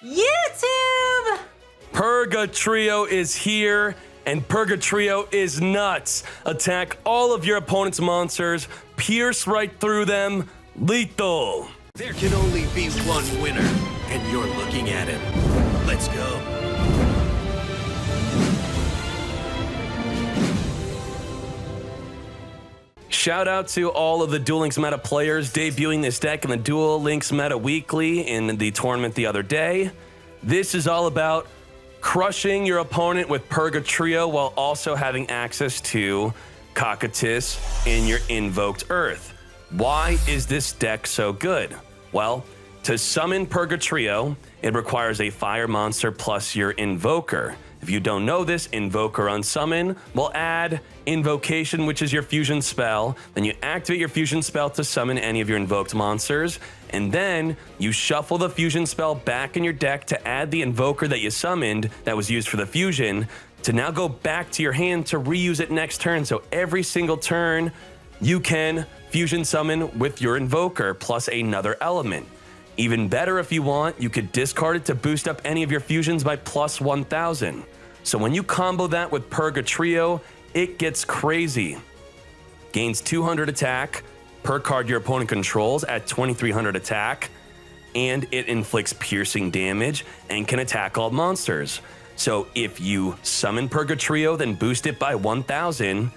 YouTube! Purgatrio is here, and Purgatrio is nuts. Attack all of your opponent's monsters, pierce right through them, lethal. There can only be one winner, and you're looking at him. Let's go. Shout out to all of the Duel Links meta players debuting this deck in the Duel Links meta weekly in the tournament the other day. This is all about crushing your opponent with Purgatrio while also having access to Cocytus in your Invoked Earth. Why is this deck so good? Well, to summon Purgatrio, it requires a fire monster plus your Invoker. If you don't know this, Invoker on summon will add Invocation, which is your fusion spell. Then you activate your fusion spell to summon any of your invoked monsters. And then you shuffle the fusion spell back in your deck to add the Invoker that you summoned that was used for the fusion to now go back to your hand to reuse it next turn. So every single turn, you can fusion summon with your Invoker plus another element. Even better if you want, you could discard it to boost up any of your fusions by plus 1,000. So when you combo that with Purgatrio, it gets crazy. Gains 200 attack per card your opponent controls at 2,300 attack, and it inflicts piercing damage and can attack all monsters. So if you summon Purgatrio, then boost it by 1,000,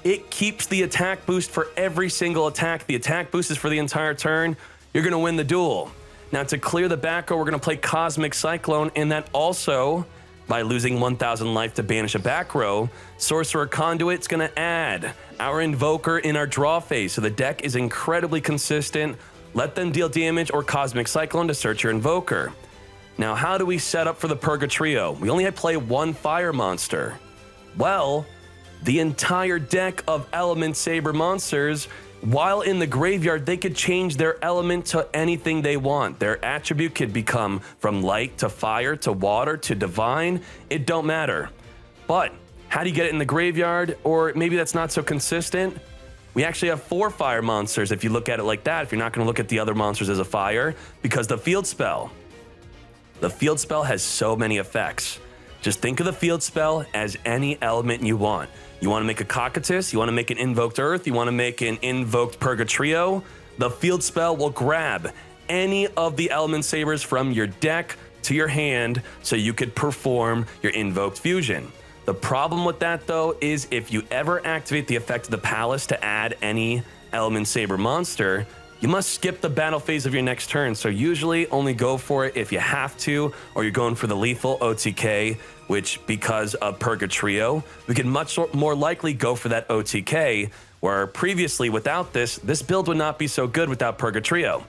it keeps the attack boost for every single attack. The attack boost is for the entire turn. You're going to win the duel. Now, to clear the back row, we're going to play Cosmic Cyclone, and that also, by losing 1,000 life to banish a back row, Sorcerer Conduit's going to add our Invoker in our draw phase. So the deck is incredibly consistent. Let them deal damage or Cosmic Cyclone to search your Invoker. Now, how do we set up for the Purgatrio? We only play one fire monster. Well, the entire deck of Elementsaber monsters, while in the graveyard, they could change their element to anything they want. Their attribute could become from light to fire to water to divine. It don't matter. But how do you get it in the graveyard? Or maybe that's not so consistent. We actually have 4 fire monsters if you look at it like that, if you're not going to look at the other monsters as a fire, because the field spell. The field spell has so many effects. Just think of the field spell as any element you want. You want to make a Cocytus, you want to make an Invoked Earth, you want to make an Invoked Purgatrio. The field spell will grab any of the Elementsabers from your deck to your hand so you could perform your Invoked Fusion. The problem with that, though, is if you ever activate the effect of the Palace to add any Elementsaber monster, you must skip the battle phase of your next turn. So usually only go for it if you have to, or you're going for the lethal OTK, which because of Purgatrio, we can much more likely go for that OTK, where previously without this build would not be so good without Purgatrio.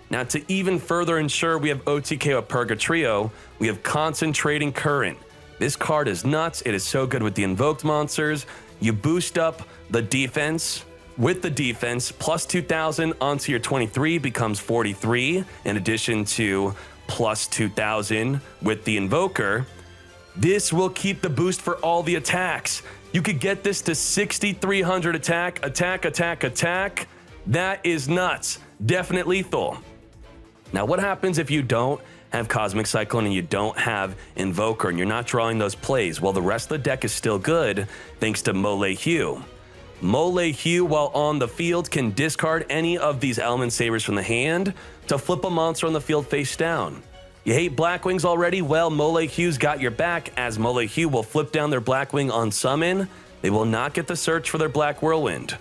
Now, to even further ensure we have OTK with Purgatrio, we have Concentrating Current. This card is nuts. It is so good with the invoked monsters. You boost up the defense. With the defense, plus 2,000 onto your 23 becomes 43, in addition to plus 2,000 with the Invoker. This will keep the boost for all the attacks. You could get this to 6,300 attack. That is nuts. Definite lethal. Now, what happens if you don't have Cosmic Cyclone and you don't have Invoker and you're not drawing those plays? Well, the rest of the deck is still good thanks to Molehiu. Molehiu, while on the field, can discard any of these Elementsabers from the hand to flip a monster on the field face down. You hate Blackwings already? Well, Molehiu's got your back, as Molehiu will flip down their Blackwing on summon. They will not get the search for their Black Whirlwind.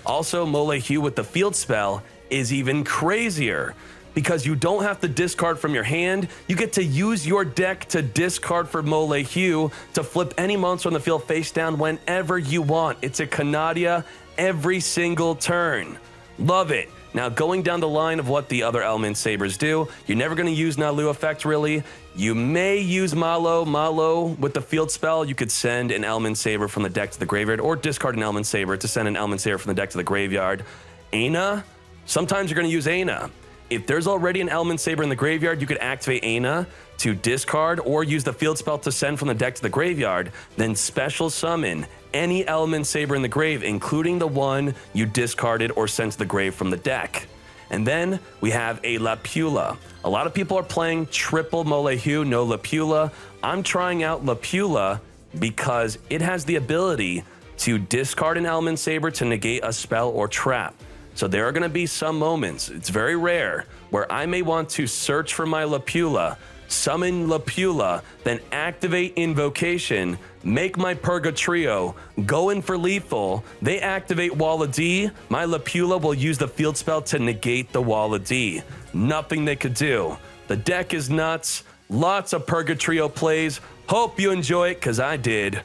Also, Molehiu with the field spell is even crazier, because you don't have to discard from your hand. You get to use your deck to discard for Molehiu to flip any monster on the field face down whenever you want. It's a Canadia every single turn. Love it. Now, going down the line of what the other Elementsabers do, you're never going to use Nalu effect, really. You may use Malo. Malo, with the field spell, you could send an Elementsaber from the deck to the graveyard, or discard an Elementsaber to send an Elementsaber from the deck to the graveyard. Aina, sometimes you're going to use Aina. If there's already an Elementsaber in the graveyard, you could activate Aina to discard or use the field spell to send from the deck to the graveyard, then special summon any Elementsaber in the grave, including the one you discarded or sent to the grave from the deck. And then we have a Lapula. A lot of people are playing triple Molehu, no Lapula. I'm trying out Lapula because it has the ability to discard an Elementsaber to negate a spell or trap. So there are going to be some moments, it's very rare, where I may want to search for my Lapula, summon Lapula, then activate Invocation, make my Purgatrio, go in for lethal, they activate Wall of D, my Lapula will use the field spell to negate the Wall of D. Nothing they could do. The deck is nuts, lots of Purgatrio plays, hope you enjoy it, because I did.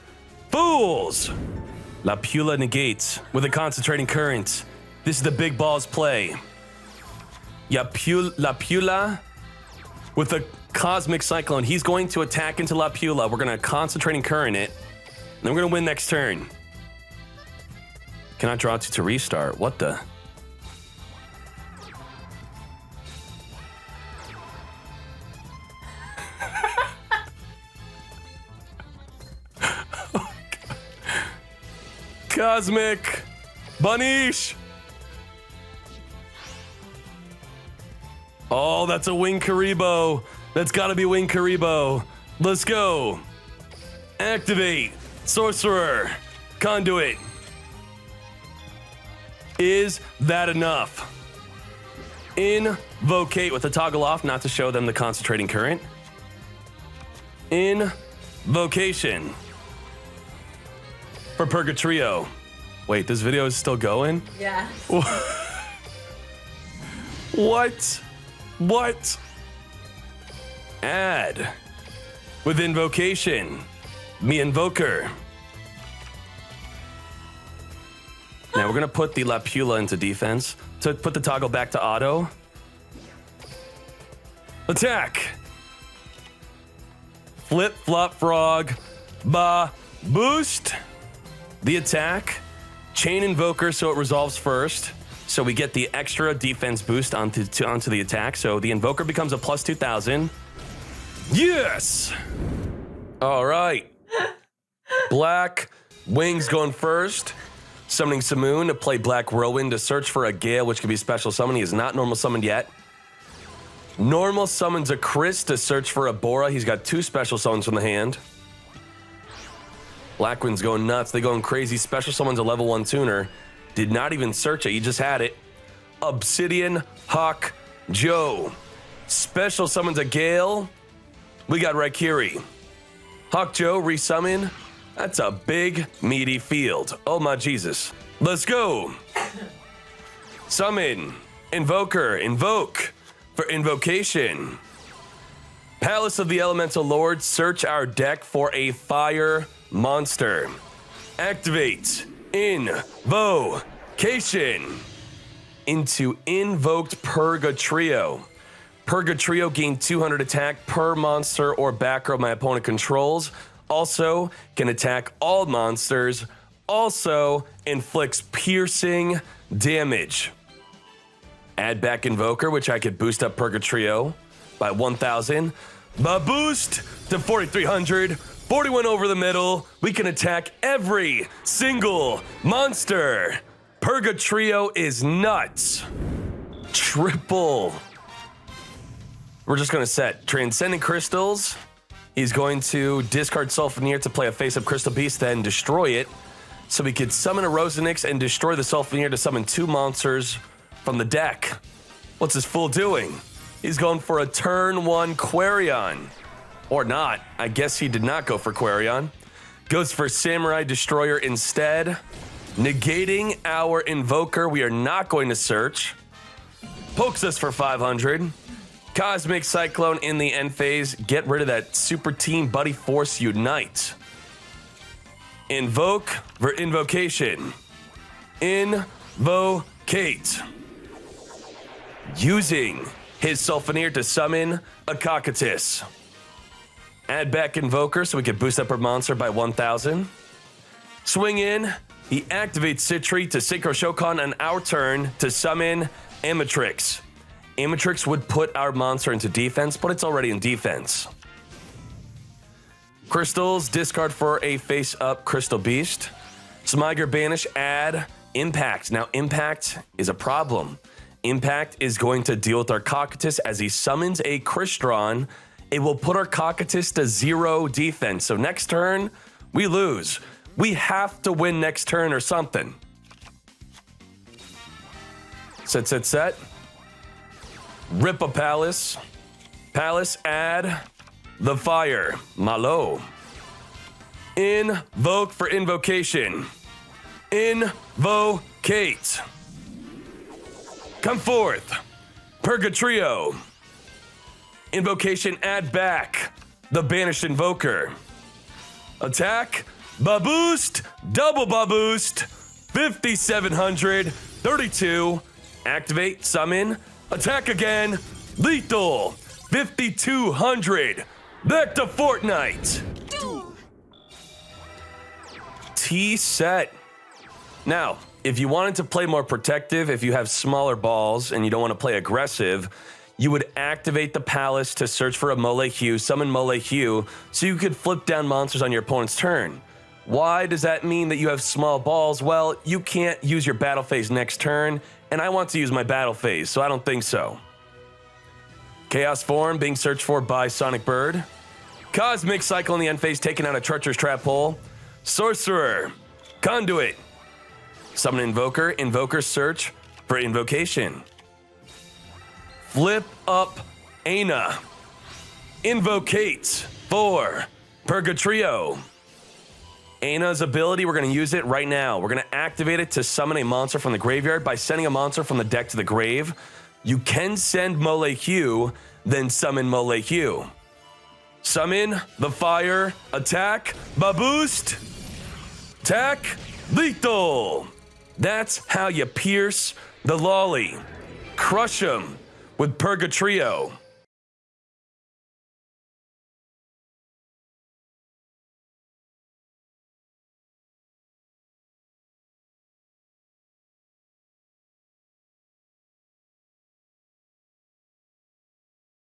Fools! Lapula negates with a concentrating current. This is the big balls play. Lapula with a Cosmic Cyclone. He's going to attack into Lapula. We're going to concentrating current it. And then we're going to win next turn. Cannot draw to restart. What the? Cosmic Banish. Oh, that's a Wing Karibo. That's gotta be Wing Karibo. Let's go. Activate. Sorcerer. Conduit. Is that enough? Invokate with the toggle off, not to show them the concentrating current. Invocation. For Purgatrio. Wait, this video is still going? Yeah. What? What? Add. With Invocation. Me Invoker. Now we're gonna put the Lapula into defense. To put the toggle back to auto. Attack. Flip, flop, frog. Ba. Boost. The attack. Chain Invoker so it resolves first. So we get the extra defense boost onto the attack. So the Invoker becomes a plus 2,000. Yes! All right. Black Wings going first. Summoning Simoon to play Black Whirlwind to search for a Gale, which could be special summon. He is not normal summoned yet. Normal summons a Chris to search for a Bora. He's got 2 special summons from the hand. Blackwind's going nuts. They going crazy. Special summons a level 1 tuner. Did not even search it. He just had it. Obsidian Hawk Joe. Special summons a Gale. We got Raikiri. Hawk Joe resummon. That's a big, meaty field. Oh my Jesus. Let's go. Summon. Invoker. Invoke. For Invocation. Palace of the Elemental Lord. Search our deck for a fire monster. Activate. Invocation. Into Invoked Purgatrio. Purgatrio gain 200 attack per monster or back row my opponent controls. Also can attack all monsters. Also inflicts piercing damage. Add back Invoker, which I could boost up Purgatrio by 1,000. But boost to 4,300. 41 over the middle. We can attack every single monster. Purgatrio is nuts. Triple. We're just going to set Transcendent Crystals. He's going to discard Sulfuneer to play a face-up Crystal Beast, then destroy it. So we could summon a Rosenix and destroy the Sulfuneer to summon 2 monsters from the deck. What's this fool doing? He's going for a turn 1 Quarion. Or not. I guess he did not go for Quarion. Goes for Samurai Destroyer instead. Negating our Invoker. We are not going to search. Pokes us for 500. Cosmic Cyclone in the end phase. Get rid of that Super Team Buddy Force Unite. Invoke for Invocation. Invocate. Using his Sulfuneer to summon a Cocytus. Add back Invoker so we can boost up our monster by 1,000. Swing in. He activates Citri to Synchro Shokan on our turn to summon Amatrix. Amatrix would put our monster into defense, but it's already in defense. Crystals, discard for a face-up Crystal Beast. Smiger Banish, add Impact. Now, Impact is a problem. Impact is going to deal with our Cocytus as he summons a Crystron. It will put our Cocytus to 0 defense. So next turn, we lose. We have to win next turn or something. Set. Rip a Palace. Palace, add the fire. Malo. Invoke for invocation. Invoked. Come forth. Purgatrio. Invocation, add back the banished invoker. Attack, Baboost, double Baboost, 5,700, 32. Activate, summon, attack again, lethal, 5,200. Back to Fortnite. T set. Now, if you wanted to play more protective, if you have smaller balls and you don't want to play aggressive, you would activate the Palace to search for a Molehiu, summon Molehiu, so you could flip down monsters on your opponent's turn. Why does that mean that you have small balls? Well, you can't use your battle phase next turn, and I want to use my battle phase, so I don't think so. Chaos Form being searched for by Sonic Bird. Cosmic Cycle in the end phase taking out a Treacherous Trap Hole. Sorcerer. Conduit. Summon Invoker. Invoker search for invocation. Flip up Ana. Invocate for Purgatrio. Ana's ability, we're going to use it right now. We're going to activate it to summon a monster from the graveyard by sending a monster from the deck to the grave. You can send Molehiu, then summon Molehiu. Summon the fire, attack, Baboost, attack, lethal. That's how you pierce the lolly. Crush him with Purgatrio.